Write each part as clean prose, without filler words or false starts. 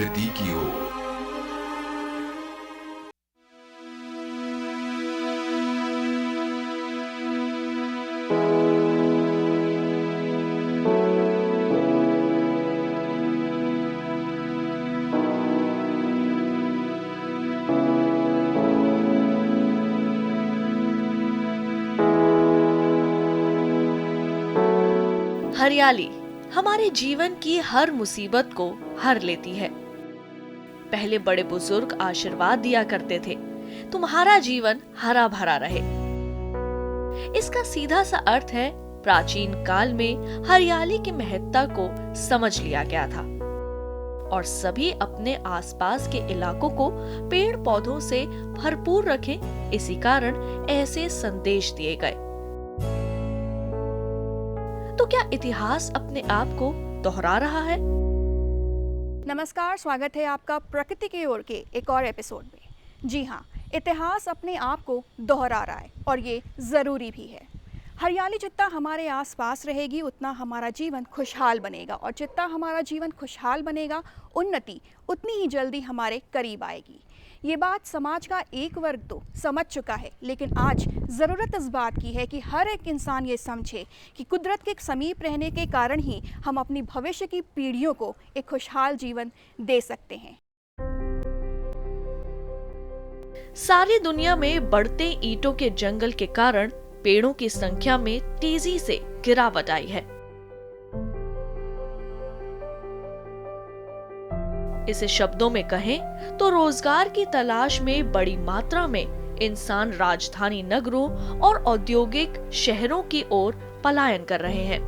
प्रकृति की ओर। हरियाली हमारे जीवन की हर मुसीबत को हर लेती है। पहले बड़े बुजुर्ग आशीर्वाद दिया करते थे, तुम्हारा जीवन हरा भरा रहे। इसका सीधा सा अर्थ है, प्राचीन काल में हरियाली की महत्ता को समझ लिया गया था और सभी अपने आसपास के इलाकों को पेड़ पौधों से भरपूर रखें, इसी कारण ऐसे संदेश दिए गए। तो क्या इतिहास अपने आप को दोहरा रहा है? नमस्कार, स्वागत है आपका प्रकृति की ओर के एक और एपिसोड में। जी हाँ, इतिहास अपने आप को दोहरा रहा है और ये ज़रूरी भी है। हरियाली जितना हमारे आसपास रहेगी उतना हमारा जीवन खुशहाल बनेगा और जितना हमारा जीवन खुशहाल बनेगा, उन्नति उतनी ही जल्दी हमारे करीब आएगी। ये बात समाज का एक वर्ग तो समझ चुका है, लेकिन आज ज़रूरत इस बात की है कि हर एक इंसान ये समझे कि कुदरत के समीप रहने के कारण ही हम अपनी भविष्य की पीढ़ियों को एक खुशहाल जीवन दे सकते हैं। सारी दुनिया में बढ़ते ईंटों के जंगल के कारण पेड़ों की संख्या में तेजी से गिरावट आई है। इसे शब्दों में कहें तो रोजगार की तलाश में बड़ी मात्रा में इंसान राजधानी नगरों और औद्योगिक शहरों की ओर पलायन कर रहे हैं।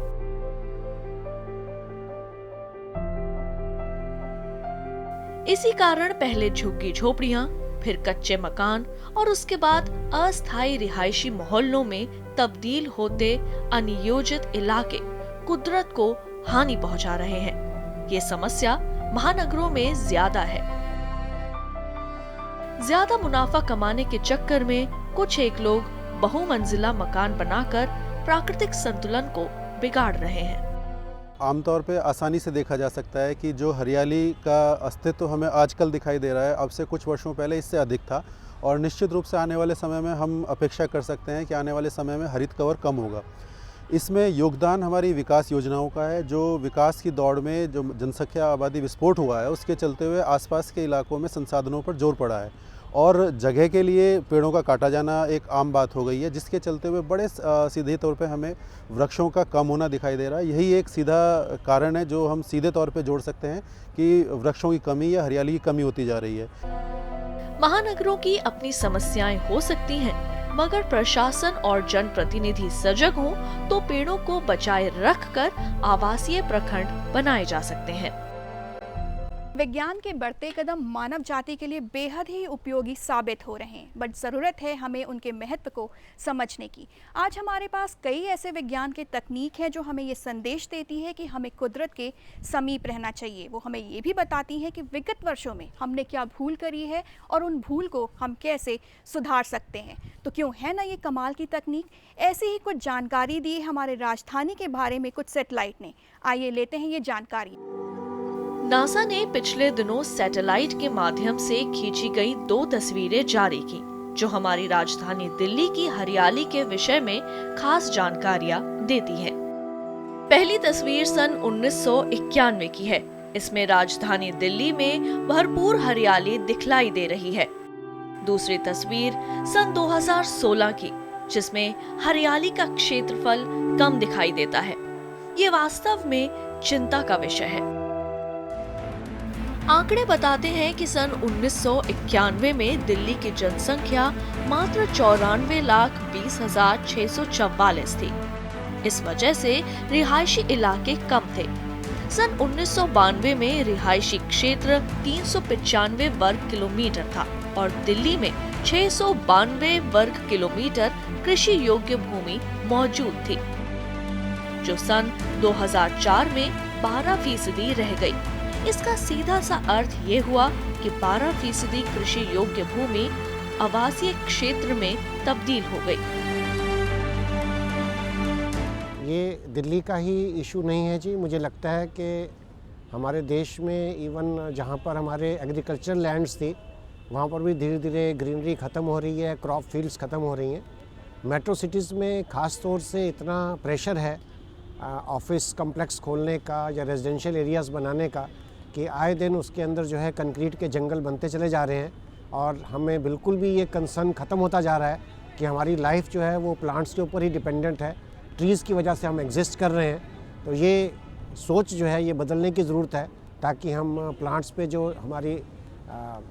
इसी कारण पहले झुग्गी झोपड़ियां, फिर कच्चे मकान और उसके बाद अस्थायी रिहायशी मोहल्लों में तब्दील होते अनियोजित इलाके कुदरत को हानि पहुंचा रहे हैं। ये समस्या महानगरों में ज्यादा है। ज्यादा मुनाफा कमाने के चक्कर में कुछ एक लोग बहुमंजिला मकान बनाकर प्राकृतिक संतुलन को बिगाड़ रहे हैं। आमतौर पे आसानी से देखा जा सकता है कि जो हरियाली का अस्तित्व हमें आजकल दिखाई दे रहा है, अब से कुछ वर्षों पहले इससे अधिक था और निश्चित रूप से आने वाले समय में हम अपेक्षा कर सकते हैं कि आने वाले समय में हरित कवर कम होगा। इसमें योगदान हमारी विकास योजनाओं का है। जो विकास की दौड़ में जो जनसंख्या आबादी विस्फोट हुआ है, उसके चलते हुए आसपास के इलाकों में संसाधनों पर जोर पड़ा है और जगह के लिए पेड़ों का काटा जाना एक आम बात हो गई है, जिसके चलते हुए बड़े सीधे तौर पे हमें वृक्षों का कम होना दिखाई दे रहा है। यही एक सीधा कारण है जो हम सीधे तौर पे जोड़ सकते हैं कि वृक्षों की कमी या हरियाली की कमी होती जा रही है। महानगरों की अपनी समस्याएं हो सकती हैं, मगर प्रशासन और जनप्रतिनिधि सजग हों तो पेड़ों को बचाए रखकर आवासीय प्रखंड बनाए जा सकते हैं। विज्ञान के बढ़ते कदम मानव जाति के लिए बेहद ही उपयोगी साबित हो रहे हैं, बट ज़रूरत है हमें उनके महत्व को समझने की। आज हमारे पास कई ऐसे विज्ञान के तकनीक हैं जो हमें ये संदेश देती है कि हमें कुदरत के समीप रहना चाहिए। वो हमें ये भी बताती हैं कि विगत वर्षों में हमने क्या भूल करी है और उन भूल को हम कैसे सुधार सकते हैं। तो क्यों है ना ये कमाल की तकनीक। ऐसी ही कुछ जानकारी दी हमारे राजधानी के बारे में कुछ सैटेलाइट ने। आइए लेते हैं ये जानकारी। नासा ने पिछले दिनों सैटेलाइट के माध्यम से खींची गई 2 तस्वीरें जारी की, जो हमारी राजधानी दिल्ली की हरियाली के विषय में खास जानकारियां देती हैं। पहली तस्वीर सन 1991 की है। इसमें राजधानी दिल्ली में भरपूर हरियाली दिखलाई दे रही है। दूसरी तस्वीर सन 2016 की, जिसमें हरियाली का क्षेत्रफल कम दिखाई देता है। ये वास्तव में चिंता का विषय है। आंकड़े बताते हैं कि सन 1991 में दिल्ली की जनसंख्या मात्र 94,20,644 थी। इस वजह से रिहायशी इलाके कम थे। सन 1992 में रिहायशी क्षेत्र 395 वर्ग किलोमीटर था और दिल्ली में 692 वर्ग किलोमीटर कृषि योग्य भूमि मौजूद थी, जो सन 2004 में 12% रह गई। इसका सीधा सा अर्थ ये हुआ कि 12% कृषि योग्य भूमि आवासीय क्षेत्र में तब्दील हो गई। ये दिल्ली का ही इशू नहीं है जी। मुझे लगता है कि हमारे देश में इवन जहाँ पर हमारे एग्रीकल्चर लैंड्स थी वहाँ पर भी धीरे धीरे ग्रीनरी ख़त्म हो रही है, क्रॉप फील्ड्स ख़त्म हो रही हैं। मेट्रो सिटीज़ में ख़ास तौर से इतना प्रेशर है ऑफिस कॉम्प्लेक्स खोलने का या रेजिडेंशियल एरियाज़ बनाने का कि आए दिन उसके अंदर जो है कंक्रीट के जंगल बनते चले जा रहे हैं और हमें बिल्कुल भी ये कंसर्न ख़त्म होता जा रहा है कि हमारी लाइफ जो है वो प्लांट्स के ऊपर ही डिपेंडेंट है, ट्रीज़ की वजह से हम एग्जिस्ट कर रहे हैं। तो ये सोच जो है ये बदलने की ज़रूरत है ताकि हम प्लांट्स पे जो हमारी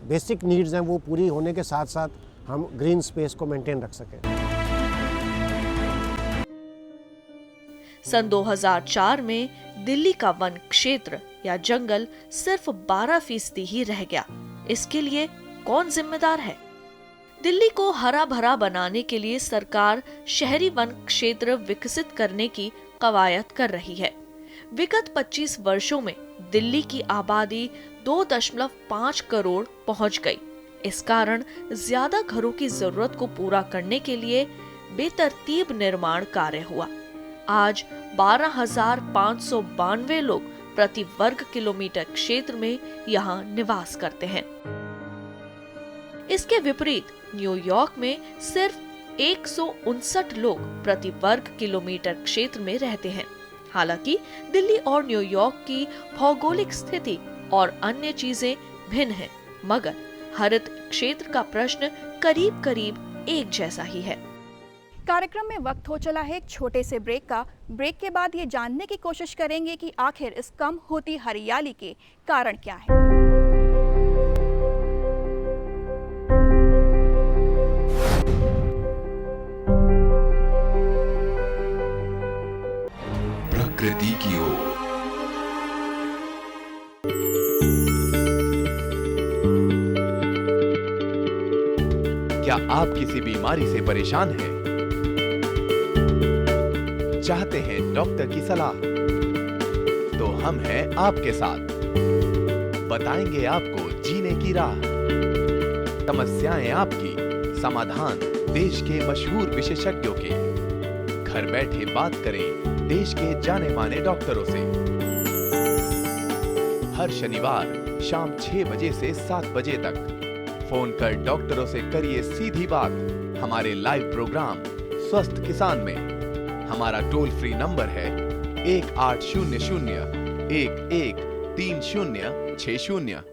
बेसिक नीड्स हैं वो पूरी होने के साथ साथ हम ग्रीन स्पेस को मेंटेन रख सकें। सन 2004 में दिल्ली का वन क्षेत्र या जंगल सिर्फ 12% ही रह गया। इसके लिए कौन जिम्मेदार है? दिल्ली को हरा भरा बनाने के लिए सरकार शहरी वन क्षेत्र विकसित करने की कवायद कर रही है। विगत 25 वर्षों में दिल्ली की आबादी 2.5 करोड़ पहुंच गई। इस कारण ज्यादा घरों की जरूरत को पूरा करने के लिए बेतरतीब निर्माण कार्य हुआ। आज 12,592 लोग प्रति वर्ग किलोमीटर क्षेत्र में यहाँ निवास करते हैं। इसके विपरीत न्यूयॉर्क में सिर्फ 159 लोग प्रति वर्ग किलोमीटर क्षेत्र में रहते हैं। हालांकि दिल्ली और न्यूयॉर्क की भौगोलिक स्थिति और अन्य चीजें भिन्न हैं, मगर हरित क्षेत्र का प्रश्न करीब करीब एक जैसा ही है। कार्यक्रम में वक्त हो चला है एक छोटे से ब्रेक का। ब्रेक के बाद ये जानने की कोशिश करेंगे कि आखिर इस कम होती हरियाली के कारण क्या है। प्रकृति की ओर। क्या आप किसी बीमारी से परेशान हैं? चाहते हैं डॉक्टर की सलाह? तो हम हैं आपके साथ, बताएंगे आपको जीने की राह। समस्याएं आपकी, समाधान देश के मशहूर विशेषज्ञों के। घर बैठे बात करें देश के जाने माने डॉक्टरों से। हर शनिवार शाम 6 बजे से 7 बजे तक फोन कर डॉक्टरों से करिए सीधी बात हमारे लाइव प्रोग्राम स्वस्थ किसान में। हमारा टोल फ्री नंबर है 1800-113060।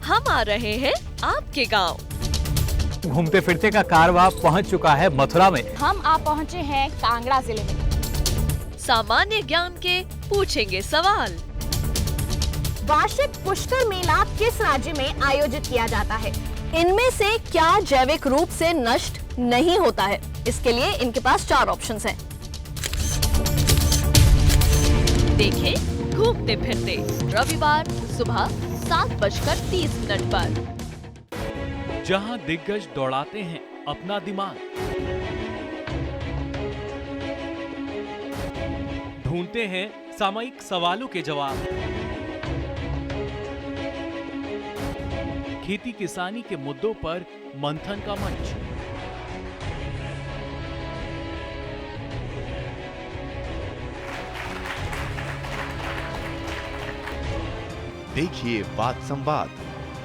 हम आ रहे हैं आपके गांव। घूमते फिरते का कारवां पहुंच चुका है मथुरा में। हम आप पहुंचे हैं कांगड़ा जिले में। सामान्य ज्ञान के पूछेंगे सवाल। वार्षिक पुष्कर मेला किस राज्य में आयोजित किया जाता है? इनमें से क्या जैविक रूप से नष्ट नहीं होता है? इसके लिए इनके पास 4 ऑप्शंस हैं। देखें घूमते फिरते रविवार सुबह 7:30 पर। जहां दिग्गज दौड़ाते हैं अपना दिमाग, ढूंढते हैं सामयिक सवालों के जवाब, खेती किसानी के मुद्दों पर मंथन का मंच। देखिए बात संवाद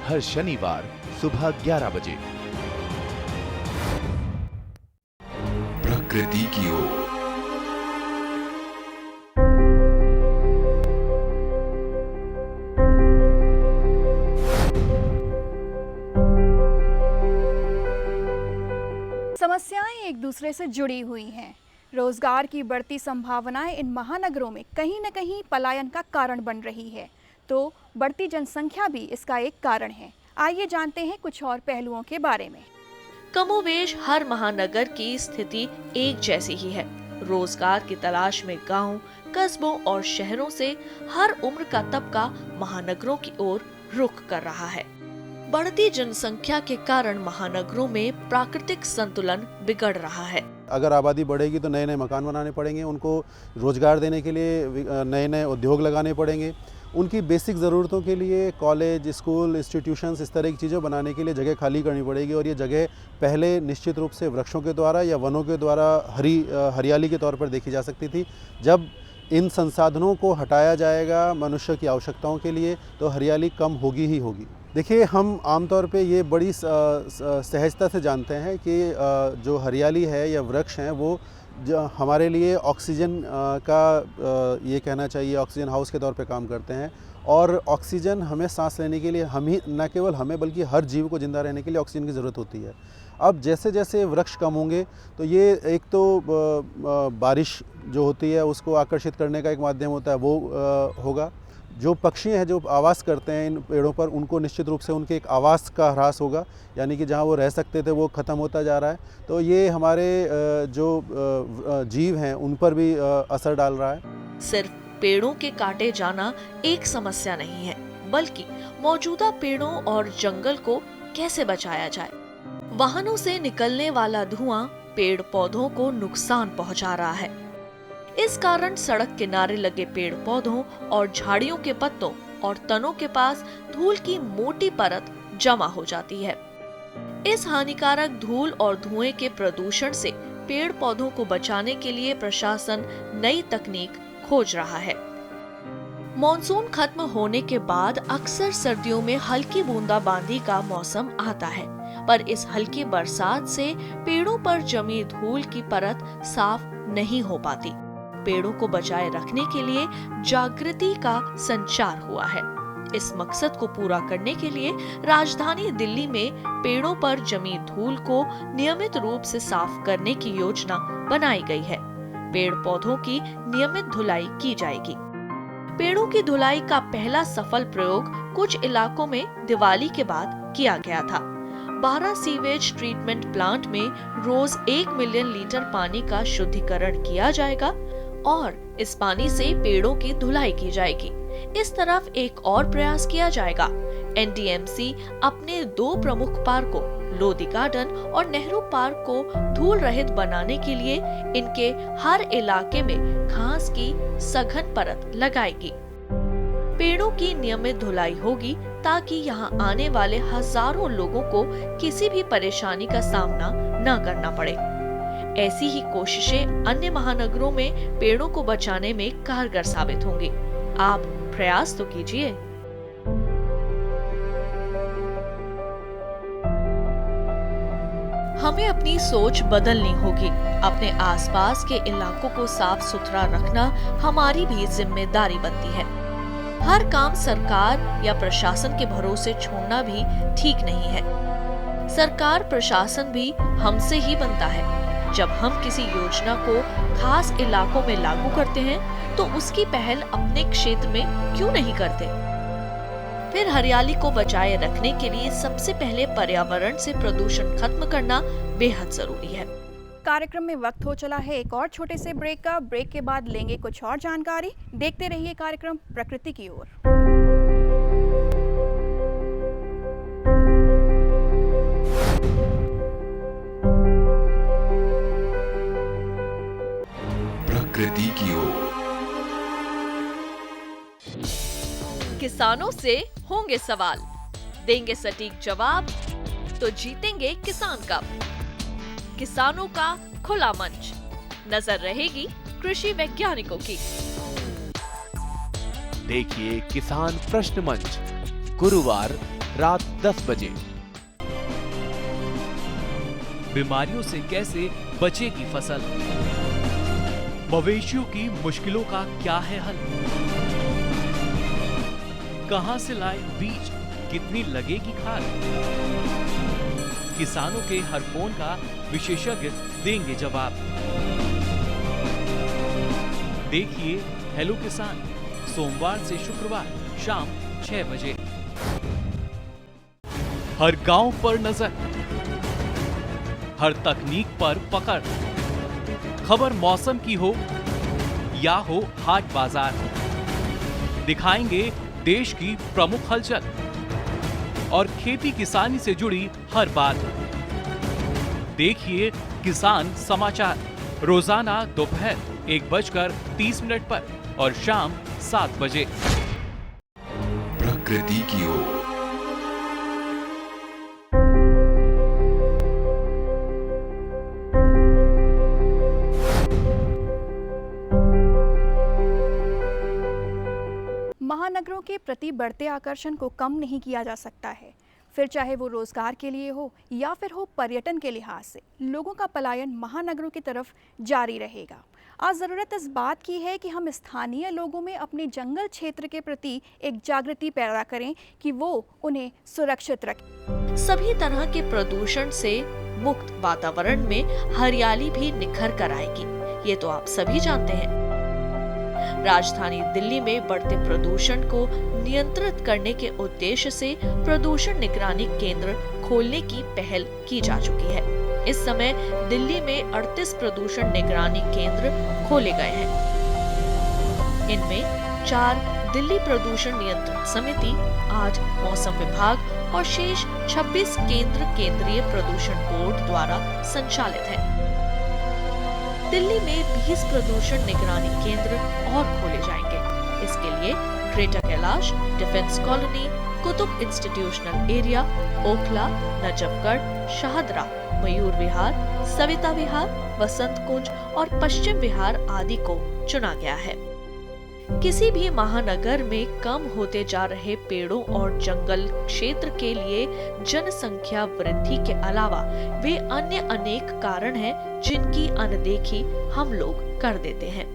हर शनिवार सुबह 11 बजे। प्रकृति की ओर। समस्याएं एक दूसरे से जुड़ी हुई हैं। रोजगार की बढ़ती संभावनाएं इन महानगरों में कहीं न कहीं पलायन का कारण बन रही है, तो बढ़ती जनसंख्या भी इसका एक कारण है। आइए जानते हैं कुछ और पहलुओं के बारे में। कमोवेश हर महानगर की स्थिति एक जैसी ही है। रोजगार की तलाश में गांव, कस्बों और शहरों से हर उम्र का तबका महानगरों की ओर रुख कर रहा है। बढ़ती जनसंख्या के कारण महानगरों में प्राकृतिक संतुलन बिगड़ रहा है। अगर आबादी बढ़ेगी तो नए नए मकान बनाने पड़ेंगे, उनको रोजगार देने के लिए नए नए उद्योग लगाने पड़ेंगे, उनकी बेसिक ज़रूरतों के लिए कॉलेज, स्कूल, इंस्टीट्यूशंस, इस तरह की चीज़ें बनाने के लिए जगह खाली करनी पड़ेगी। और ये जगह पहले निश्चित रूप से वृक्षों के द्वारा या वनों के द्वारा हरियाली के तौर पर देखी जा सकती थी। जब इन संसाधनों को हटाया जाएगा मनुष्य की आवश्यकताओं के लिए, तो हरियाली कम होगी ही होगी। देखिए, हम आमतौर पे ये बड़ी सहजता से जानते हैं कि जो हरियाली है या वृक्ष हैं वो हमारे लिए ऑक्सीजन का ये कहना चाहिए ऑक्सीजन हाउस के तौर पे काम करते हैं। और ऑक्सीजन हमें सांस लेने के लिए, हम ही न केवल हमें बल्कि हर जीव को ज़िंदा रहने के लिए ऑक्सीजन की ज़रूरत होती है। अब जैसे जैसे वृक्ष कम होंगे तो ये एक तो बारिश जो होती है उसको आकर्षित करने का एक माध्यम होता है, वो होगा। जो पक्षी हैं जो आवास करते हैं इन पेड़ों पर, उनको निश्चित रूप से उनके एक आवास का ह्रास होगा, यानी कि जहाँ वो रह सकते थे वो ख़त्म होता जा रहा है। तो ये हमारे जो जीव हैं उन पर भी असर डाल रहा है। सिर्फ पेड़ों के काटे जाना एक समस्या नहीं है, बल्कि मौजूदा पेड़ों और जंगल को कैसे बचाया जाए। वाहनों से निकलने वाला धुआं पेड़ पौधों को नुकसान पहुंचा रहा है। इस कारण सड़क किनारे लगे पेड़ पौधों और झाड़ियों के पत्तों और तनों के पास धूल की मोटी परत जमा हो जाती है। इस हानिकारक धूल और धुएं के प्रदूषण से पेड़ पौधों को बचाने के लिए प्रशासन नई तकनीक खोज रहा है। मॉनसून खत्म होने के बाद अक्सर सर्दियों में हल्की बूंदाबांदी का मौसम आता है, पर इस हल्की बरसात से पेड़ों पर जमी धूल की परत साफ नहीं हो पाती। पेड़ों को बचाए रखने के लिए जागृति का संचार हुआ है। इस मकसद को पूरा करने के लिए राजधानी दिल्ली में पेड़ों पर जमी धूल को नियमित रूप से साफ करने की योजना बनाई गई है। पेड़ पौधों की नियमित धुलाई की जाएगी। पेड़ों की धुलाई का पहला सफल प्रयोग कुछ इलाकों में दिवाली के बाद किया गया था। 12 सीवेज ट्रीटमेंट प्लांट में रोज 1 मिलियन लीटर पानी का शुद्धिकरण किया जाएगा और इस पानी से पेड़ों की धुलाई की जाएगी। इस तरफ एक और प्रयास किया जाएगा। एनडीएमसी अपने 2 प्रमुख पार्कों लोधी गार्डन और नेहरू पार्क को धूल रहित बनाने के लिए इनके हर इलाके में घास की सघन परत लगाएगी। पेड़ों की नियमित धुलाई होगी ताकि यहाँ आने वाले हजारों लोगों को किसी भी परेशानी का सामना न करना पड़े। ऐसी ही कोशिशें अन्य महानगरों में पेड़ों को बचाने में कारगर साबित होंगी। आप प्रयास तो कीजिए। हमें अपनी सोच बदलनी होगी। अपने आसपास के इलाकों को साफ सुथरा रखना हमारी भी जिम्मेदारी बनती है। हर काम सरकार या प्रशासन के भरोसे छोड़ना भी ठीक नहीं है। सरकार प्रशासन भी हमसे ही बनता है। जब हम किसी योजना को खास इलाकों में लागू करते हैं तो उसकी पहल अपने क्षेत्र में क्यों नहीं करते? फिर हरियाली को बचाए रखने के लिए सबसे पहले पर्यावरण से प्रदूषण खत्म करना बेहद जरूरी है। कार्यक्रम में वक्त हो चला है एक और छोटे से ब्रेक का। ब्रेक के बाद लेंगे कुछ और जानकारी। देखते रहिए कार्यक्रम प्रकृति की ओर। प्रकृति की ओर। किसानों से होंगे सवाल, देंगे सटीक जवाब तो जीतेंगे किसान कप। किसानों का खुला मंच, नजर रहेगी कृषि वैज्ञानिकों की। देखिए किसान प्रश्न मंच गुरुवार रात 10 बजे। बीमारियों से कैसे बचेगी फसल, मवेशियों की मुश्किलों का क्या है हल, कहां से लाए बीज, कितनी लगेगी खाद। किसानों के हर फोन का विशेषज्ञ देंगे जवाब। देखिए हेलो किसान सोमवार से शुक्रवार शाम 6 बजे। हर गांव पर नजर, हर तकनीक पर पकड़, खबर मौसम की हो या हो हाट बाजार, दिखाएंगे देश की प्रमुख हलचल और खेती किसानी से जुड़ी हर बात। देखिए किसान समाचार रोजाना दोपहर 1:30 पर और शाम 7 बजे। प्रकृति की ओर। महानगरों के प्रति बढ़ते आकर्षण को कम नहीं किया जा सकता है। फिर चाहे वो रोजगार के लिए हो या फिर हो पर्यटन के लिहाज से, लोगों का पलायन महानगरों की तरफ जारी रहेगा। आज ज़रूरत इस बात की है कि हम स्थानीय लोगों में अपने जंगल क्षेत्र के प्रति एक जागृति पैदा करें कि वो उन्हें सुरक्षित रखें। सभी तरह के प्रदूषण से मुक्त वातावरण में हरियाली भी निखर कर आएगी, ये तो आप सभी जानते हैं। राजधानी दिल्ली में बढ़ते प्रदूषण को नियंत्रित करने के उद्देश्य से प्रदूषण निगरानी केंद्र खोलने की पहल की जा चुकी है। इस समय दिल्ली में 38 प्रदूषण निगरानी केंद्र खोले गए हैं। इनमें 4 दिल्ली प्रदूषण नियंत्रण समिति, 8 मौसम विभाग और शेष 26 केंद्र केंद्रीय प्रदूषण बोर्ड द्वारा संचालित है। दिल्ली में 20 प्रदूषण निगरानी केंद्र और खोले जाएंगे। इसके लिए Greater Kailash, Defence Colony, Qutub Institutional Area, Okhla, Najafgarh, Shahdara, Mayur Vihar, Savita Vihar, Vasant Kunj और पश्चिम विहार आदि को चुना गया है। किसी भी महानगर में कम होते जा रहे पेड़ों और जंगल क्षेत्र के लिए जनसंख्या वृद्धि के अलावा वे अन्य अनेक कारण हैं जिनकी अनदेखी हम लोग कर देते हैं।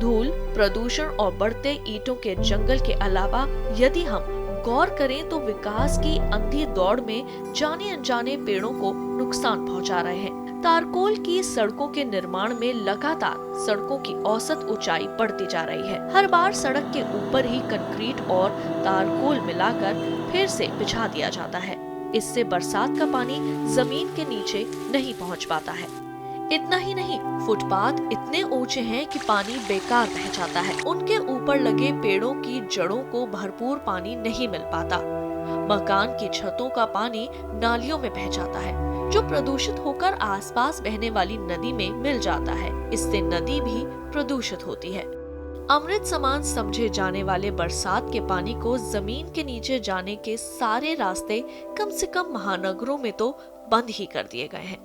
धूल, प्रदूषण और बढ़ते ईंटों के जंगल के अलावा यदि हम गौर करें तो विकास की अंधी दौड़ में जाने अनजाने पेड़ों को नुकसान पहुंचा रहे हैं। तारकोल की सड़कों के निर्माण में लगातार सड़कों की औसत ऊंचाई बढ़ती जा रही है। हर बार सड़क के ऊपर ही कंक्रीट और तारकोल मिलाकर फिर से बिछा दिया जाता है। इससे बरसात का पानी जमीन के नीचे नहीं पहुंच पाता है। इतना ही नहीं, फुटपाथ इतने ऊंचे हैं कि पानी बेकार बह जाता है। उनके ऊपर लगे पेड़ों की जड़ों को भरपूर पानी नहीं मिल पाता। मकान की छतों का पानी नालियों में बह जाता है, जो प्रदूषित होकर आसपास बहने वाली नदी में मिल जाता है। इससे नदी भी प्रदूषित होती है। अमृत समान समझे जाने वाले बरसात के पानी को जमीन के नीचे जाने के सारे रास्ते कम से कम महानगरों में तो बंद ही कर दिए गए हैं।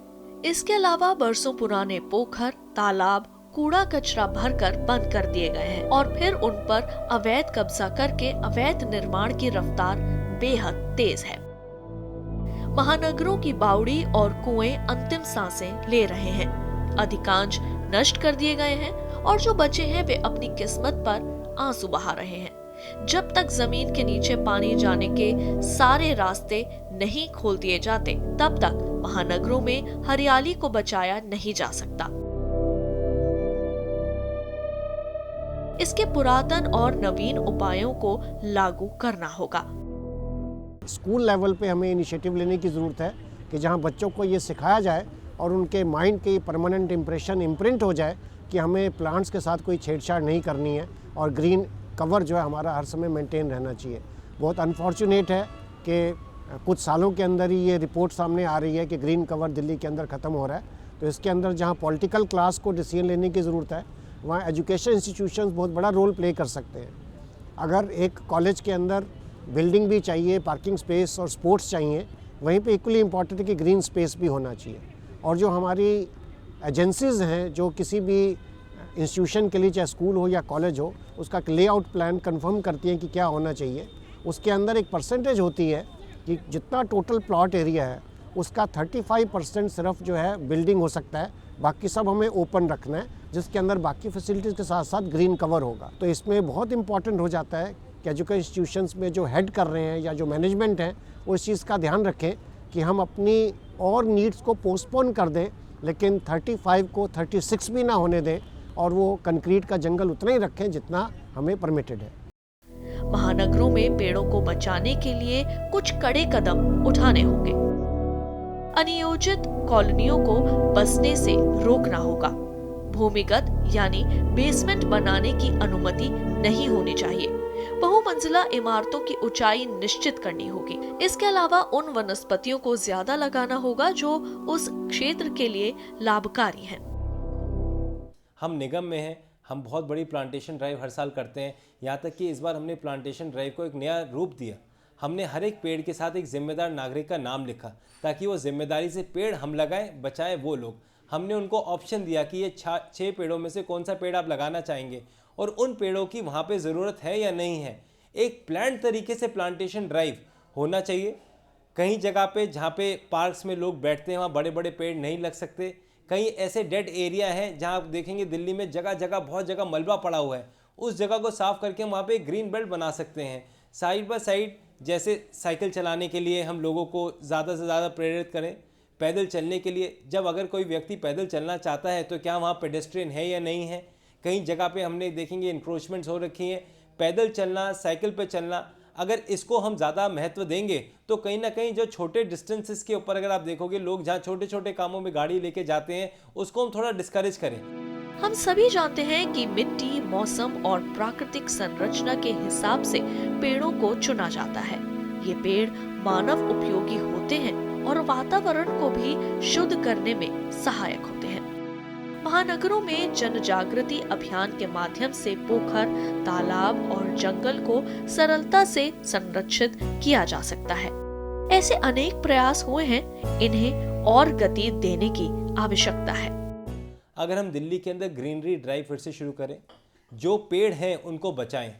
इसके अलावा बरसों पुराने पोखर, तालाब, कूड़ा कचरा भरकर बंद कर दिए गए हैं और फिर उन पर अवैध कब्जा करके अवैध निर्माण की रफ्तार बेहद तेज है। महानगरों की बावड़ी और कुएं अंतिम सांसें ले रहे हैं। अधिकांश नष्ट कर दिए गए हैं और जो बचे हैं वे अपनी किस्मत पर आंसू बहा रहे हैं। जब तक जमीन के नीचे पानी जाने के सारे रास्ते नहीं खोल दिए जाते, तब तक महानगरों में हरियाली को बचाया नहीं जा सकता। इसके पुरातन और नवीन उपायों को लागू करना होगा। स्कूल लेवल पे हमें इनिशिएटिव लेने की ज़रूरत है कि जहां बच्चों को ये सिखाया जाए और उनके माइंड के परमानेंट इम्प्रेशन इम्प्रिंट हो जाए कि हमें प्लांट्स के साथ कोई छेड़छाड़ नहीं करनी है और ग्रीन कवर जो है हमारा हर समय मेंटेन रहना चाहिए। बहुत अनफॉर्चुनेट है कि कुछ सालों के अंदर ही ये रिपोर्ट सामने आ रही है कि ग्रीन कवर दिल्ली के अंदर ख़त्म हो रहा है। तो इसके अंदर जहाँ पॉलिटिकल क्लास को डिसीजन लेने की ज़रूरत है, वहाँ एजुकेशन इंस्टीट्यूशंस बहुत बड़ा रोल प्ले कर सकते हैं। अगर एक कॉलेज के अंदर बिल्डिंग भी चाहिए, पार्किंग स्पेस और स्पोर्ट्स चाहिए, वहीं पे इक्वली इम्पॉर्टेंट है कि ग्रीन स्पेस भी होना चाहिए। और जो हमारी एजेंसीज़ हैं जो किसी भी इंस्टीट्यूशन के लिए, चाहे स्कूल हो या कॉलेज हो, उसका लेआउट प्लान कंफर्म करती हैं कि क्या होना चाहिए। उसके अंदर एक परसेंटेज होती है कि जितना टोटल प्लॉट एरिया है उसका 35% सिर्फ जो है बिल्डिंग हो सकता है, बाकी सब हमें ओपन रखना है, जिसके अंदर बाकी फैसिलिटीज़ के साथ साथ ग्रीन कवर होगा। तो इसमें बहुत इंपॉर्टेंट हो जाता है कि एजुकेशन इंस्टीट्यूशंस में जो हेड कर रहे हैं या जो मैनेजमेंट है वो इस चीज़ का ध्यान रखें कि हम अपनी और नीड्स को पोस्टपोन कर दें, लेकिन 35 को 36 भी ना होने दें और वो कंक्रीट का जंगल उतना ही रखें जितना हमें परमिटेड है। महानगरों में पेड़ों को बचाने के लिए कुछ कड़े कदम उठाने होंगे। अनियोजित कॉलोनियों को बसने से रोकना होगा। भूमिगत यानी बेसमेंट बनाने की अनुमति नहीं होनी चाहिए। बहुमंजिला इमारतों की ऊंचाई निश्चित करनी होगी। इसके अलावा उन वनस्पतियों को ज्यादा लगाना होगा जो उस क्षेत्र के लिए लाभकारी हैं। हम निगम में हैं, हम बहुत बड़ी प्लांटेशन ड्राइव हर साल करते हैं। यहाँ तक कि इस बार हमने प्लांटेशन ड्राइव को एक नया रूप दिया। हमने हर एक पेड़ के साथ एक जिम्मेदार नागरिक का नाम लिखा ताकि वो जिम्मेदारी से पेड़ हम लगाएं, बचाएं वो लोग। हमने उनको ऑप्शन दिया कि ये 6 पेड़ों में से कौन सा पेड़ आप लगाना चाहेंगे और उन पेड़ों की वहाँ पे ज़रूरत है या नहीं है। एक प्लान्ड तरीके से प्लांटेशन ड्राइव होना चाहिए। कहीं जगह पे जहाँ पे पार्क्स में लोग बैठते हैं वहाँ बड़े बड़े पेड़ नहीं लग सकते। कहीं ऐसे डेड एरिया हैं जहाँ आप देखेंगे दिल्ली में जगह जगह बहुत जगह मलबा पड़ा हुआ है, उस जगह को साफ़ करके हम वहाँ पे ग्रीन बेल्ट बना सकते हैं। साइड बाय साइड जैसे साइकिल चलाने के लिए हम लोगों को ज़्यादा से ज़्यादा प्रेरित करें, पैदल चलने के लिए जब अगर कोई व्यक्ति पैदल चलना चाहता है तो क्या वहाँ पेडेस्ट्रियन है या नहीं है। कहीं जगह पे हमने देखेंगे इंक्रोचमेंट्स हो रखी हैं, पैदल चलना, साइकिल पे चलना, अगर इसको हम ज़्यादा महत्व देंगे तो कहीं ना कहीं जो छोटे डिस्टेंसेस के ऊपर अगर आप देखोगे लोग जहाँ छोटे छोटे कामों में गाड़ी लेके जाते हैं उसको हम थोड़ा डिस्करेज करें। हम सभी जानते हैं कि मिट्टी, मौसम और प्राकृतिक संरचना के हिसाब से पेड़ों को चुना जाता है। ये पेड़ मानव उपयोगी होते हैं और वातावरण को भी शुद्ध करने में सहायक होते हैं। महानगरों में जन जागृति अभियान के माध्यम से पोखर, तालाब और जंगल को सरलता से संरक्षित किया जा सकता है। ऐसे अनेक प्रयास हुए हैं, इन्हें और गति देने की आवश्यकता है। अगर हम दिल्ली के अंदर ग्रीनरी ड्राइव फिर से शुरू करें, जो पेड़ हैं उनको बचाएं,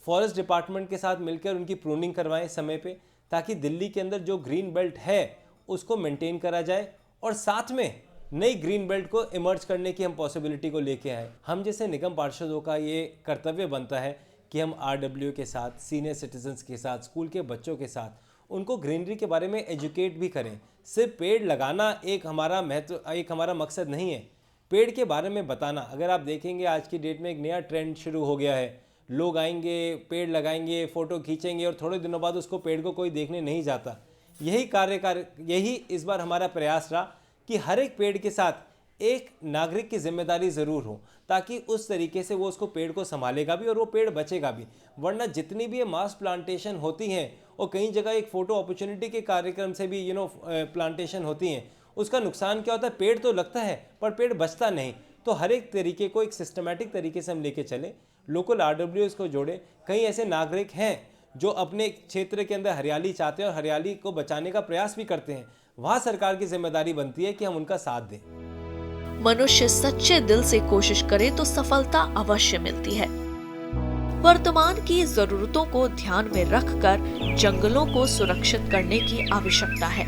फॉरेस्ट डिपार्टमेंट के साथ मिलकर उनकी प्रूनिंग करवाएं समय पे, ताकि दिल्ली के अंदर जो ग्रीन बेल्ट है उसको मेंटेन करा जाए और साथ में नई ग्रीन बेल्ट को इमर्ज करने की हम पॉसिबिलिटी को लेके आए। हम जैसे निगम पार्षदों का ये कर्तव्य बनता है कि हम RWA के साथ, सीनियर सिटीजन्स के साथ, स्कूल के बच्चों के साथ उनको ग्रीनरी के बारे में एजुकेट भी करें। सिर्फ पेड़ लगाना एक हमारा मकसद नहीं है, पेड़ के बारे में बताना। अगर आप देखेंगे आज की डेट में एक नया ट्रेंड शुरू हो गया है, लोग आएंगे, पेड़ लगाएंगे, फ़ोटो खींचेंगे और थोड़े दिनों बाद उसको पेड़ को कोई देखने नहीं जाता। यही इस बार हमारा प्रयास रहा कि हर एक पेड़ के साथ एक नागरिक की जिम्मेदारी ज़रूर हो, ताकि उस तरीके से वो उसको पेड़ को संभालेगा भी और वो पेड़ बचेगा भी। वरना जितनी भी ये मास प्लांटेशन होती हैं और कई जगह एक फ़ोटो अपॉर्चुनिटी के कार्यक्रम से भी प्लांटेशन होती हैं, उसका नुकसान क्या होता है, पेड़ तो लगता है पर पेड़ बचता नहीं। तो हर एक तरीके को एक सिस्टमेटिक तरीके से हम लेके चलें, लोकल RWAs को जोड़ें। कई ऐसे नागरिक हैं जो अपने क्षेत्र के अंदर हरियाली चाहते हैं और हरियाली को बचाने का प्रयास भी करते हैं, वहाँ सरकार की जिम्मेदारी बनती है कि हम उनका साथ दें। मनुष्य सच्चे दिल से कोशिश करे तो सफलता अवश्य मिलती है। वर्तमान की जरूरतों को ध्यान में रखकर जंगलों को सुरक्षित करने की आवश्यकता है।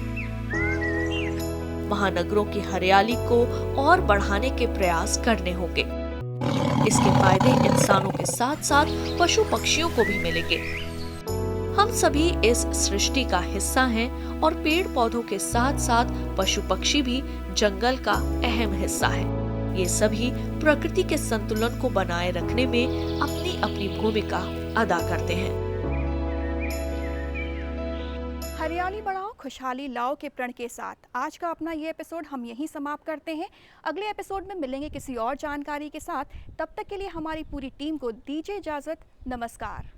महानगरों की हरियाली को और बढ़ाने के प्रयास करने होंगे। इसके फायदे इंसानों के साथ साथ पशु पक्षियों को भी मिलेंगे। हम सभी इस सृष्टि का हिस्सा हैं और पेड़ पौधों के साथ साथ पशु पक्षी भी जंगल का अहम हिस्सा है। ये सभी प्रकृति के संतुलन को बनाए रखने में अपनी अपनी भूमिका अदा करते हैं। हरियाली बढ़ाओ, खुशहाली लाओ के प्रण के साथ आज का अपना ये एपिसोड हम यहीं समाप्त करते हैं। अगले एपिसोड में मिलेंगे किसी और जानकारी के साथ। तब तक के लिए हमारी पूरी टीम को दीजिए इजाजत। नमस्कार।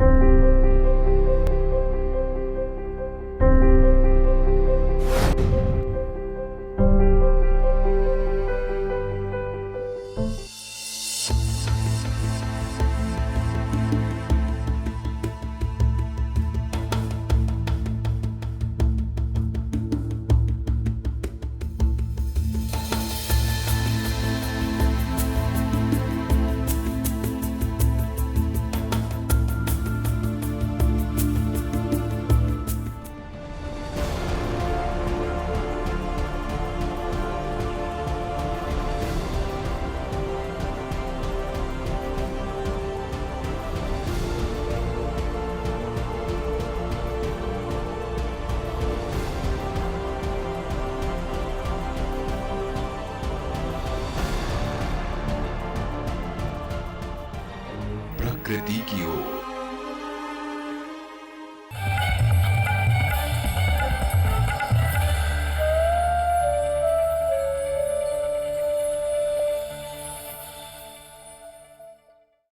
प्रकृति की ओर।